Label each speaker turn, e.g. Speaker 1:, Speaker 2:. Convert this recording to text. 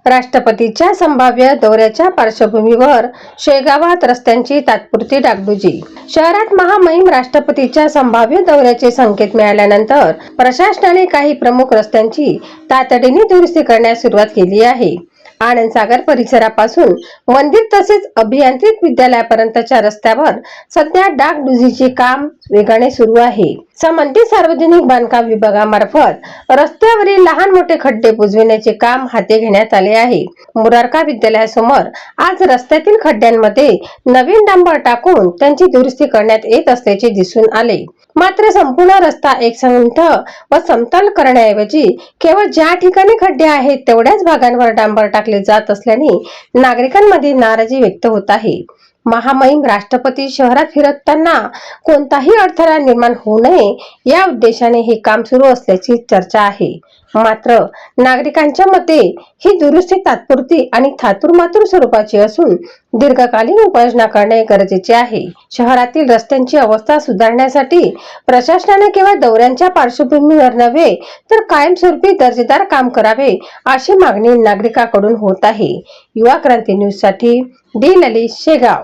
Speaker 1: राष्ट्रपतींच्या संभाव्य दौऱ्याच्या पार्श्वभूमीवर शेगावात रस्त्यांची तात्पुरती डागडुजी। शहरात महामहिम राष्ट्रपतींच्या संभाव्य दौऱ्याचे संकेत मिळाल्यानंतर प्रशासनाने काही प्रमुख रस्त्यांची तातडीने दुरुस्ती करण्यास सुरुवात केली आहे। आनंद सागर परिसरापासून मंदिर तसेच अभियांत्रिक विद्यालयापर्यंतच्या रस्त्यावर सध्या डागडुजीचे काम वेगाने सुरू आहे। संबंधित सार्वजनिक बांधकाम विभागामार्फत रस्त्यावरील लहान मोठे खड्डे बुजविण्याचे काम हाती घेण्यात आले आहे। मुरारका विद्यालयासमोर आज रस्त्यातील खड्ड्यांमध्ये नवीन डांबर टाकून त्यांची दुरुस्ती करण्यात येत असल्याचे दिसून आले। मात्र संपूर्ण रस्ता एकसंध व समतल करण्याऐवजी केवळ ज्या ठिकाणी खड्डे आहेत तेवढ्याच भागांवर डांबर टाकले जात असल्याने नागरिकांमध्ये नाराजी व्यक्त होत आहे। महामहिम राष्ट्रपती शहरात फिरताना कोणताही अडथळा निर्माण होऊ नये या उद्देशाने हे काम सुरू असल्याची चर्चा आहे। मात्र नागरिकांच्या मते ही दुरुस्ती तात्पुरती आणि थातुरमातुर स्वरूपाची असून दीर्घकालीन उपाययोजना करणे गरजेचे आहे। शहरातील रस्त्यांची अवस्था सुधारण्यासाठी प्रशासनाने केवळ दौऱ्यांच्या पार्श्वभूमीवर नव्हे तर कायमस्वरूपी दर्जेदार काम करावे अशी मागणी नागरिकांकडून होत आहे। युवा क्रांती न्यूज साठी डी ललित, शेगाव।